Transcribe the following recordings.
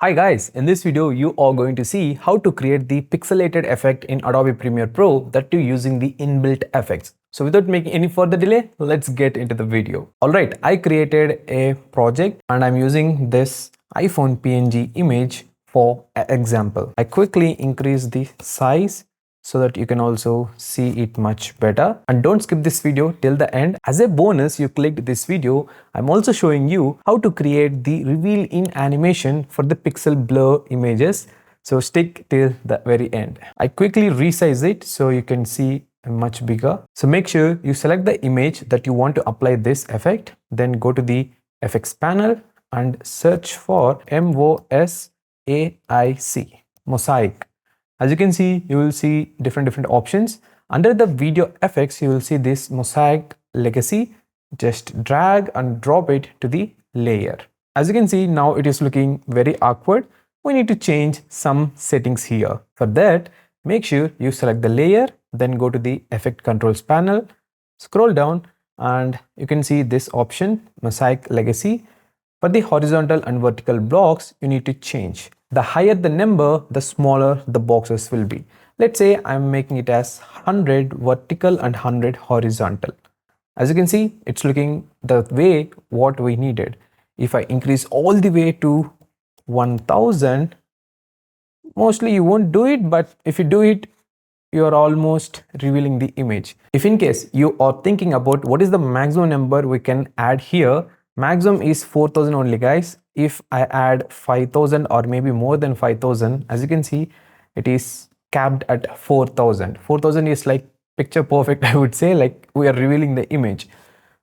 Hi guys, in this video you are going to see how to create the pixelated effect in Adobe Premiere Pro that too using the inbuilt effects. So without making any further delay, let's get into the video. Alright, I created a project and I'm using this iPhone PNG image for example. I quickly increase the size so that you can also see it much better, and don't skip this video till the end. As a bonus, you clicked this video, I'm also showing you how to create the reveal in animation for the pixel blur images, so stick till the very end. I quickly resize it so you can see much bigger. So make sure you select the image that you want to apply this effect, then go to the effects panel and search for Mosaic. As you can see, you will see different options. Under the video effects, you will see this Mosaic Legacy. Just drag and drop it to the layer. As you can see, now it is looking very awkward. We need to change some settings here. For that, make sure you select the layer, then go to the Effect Controls panel, scroll down, and you can see this option, Mosaic Legacy. For the horizontal and vertical blocks, you need to change. The higher the number, the smaller the boxes will be. Let's say I'm making it as 100 vertical and 100 horizontal. As you can see, it's looking the way what we needed. If I increase all the way to 1000, mostly you won't do it, but if you do it, you are almost revealing the image. If in case you are thinking about what is the maximum number we can add here, maximum is 4000 only guys. If I add 5000 or maybe more than 5000, as you can see, it is capped at 4000. 4000 is like picture perfect, I would say, like we are revealing the image.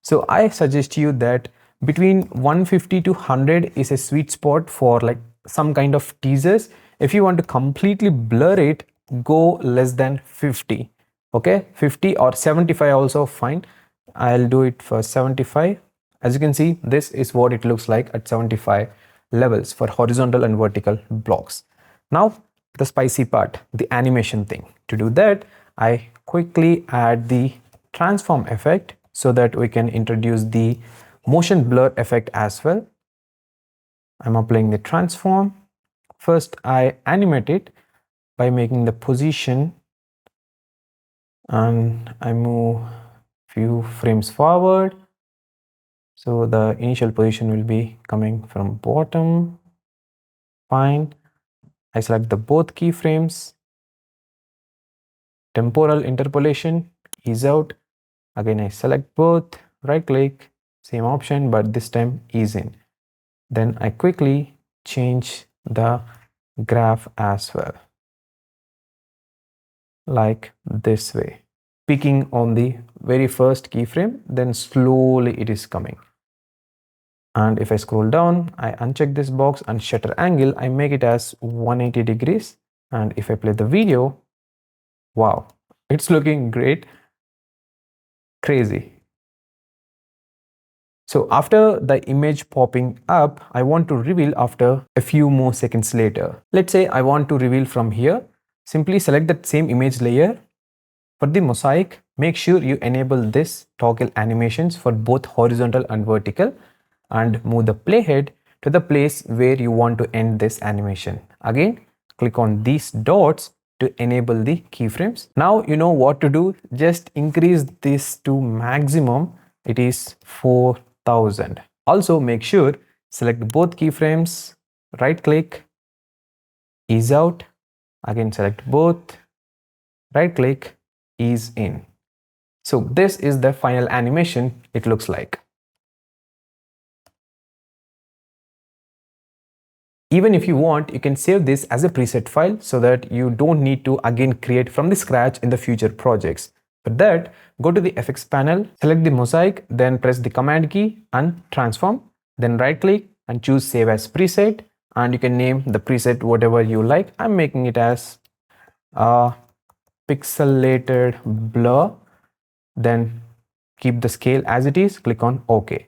So I suggest you that between 150 to 100 is a sweet spot for like some kind of teasers. If you want to completely blur it, go less than 50. Okay, 50 or 75 also fine. I'll do it for 75. As you can see, this is what it looks like at 75 levels for horizontal and vertical blocks. Now the spicy part, the animation thing. To do that, I quickly add the transform effect so that we can introduce the motion blur effect as well. I'm applying the transform. First, I animate it by making the position and I move few frames forward. So the initial position will be coming from bottom. Fine. I select the both keyframes. Temporal interpolation, ease out. Again, I select both, right click, same option, but this time ease in. Then I quickly change the graph as well, like this way. Peaking on the very first keyframe, then slowly it is coming. And if I scroll down, I uncheck this box and shutter angle, I make it as 180 degrees. And if I play the video, wow, it's looking great, crazy. So after the image popping up, I want to reveal after a few more seconds later. Let's say I want to reveal from here. Simply select that same image layer. For the mosaic, make sure you enable this toggle animations for both horizontal and vertical and move the playhead to the place where you want to end this animation. Again, click on these dots to enable the keyframes. Now you know what to do. Just increase this to maximum. It is 4000. Also make sure select both keyframes, right click, ease out, again select both, right click, ease in. So this is the final animation it looks like. Even if you want, you can save this as a preset file so that you don't need to again create from the scratch in the future projects. For that, go to the FX panel, select the mosaic, then press the command key and transform, then right click and choose save as preset, and you can name the preset whatever you like. I'm making it as pixelated blur, then keep the scale as it is, click on OK.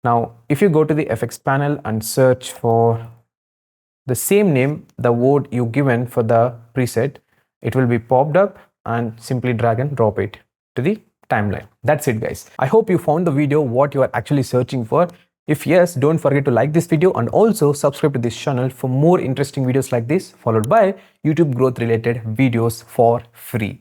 Now if you go to the FX panel and search for the same name, the word you given for the preset, it will be popped up, and simply drag and drop it to the timeline. That's it guys. I hope you found the video what you are actually searching for. If yes, don't forget to like this video and also subscribe to this channel for more interesting videos like this, followed by YouTube growth related videos for free.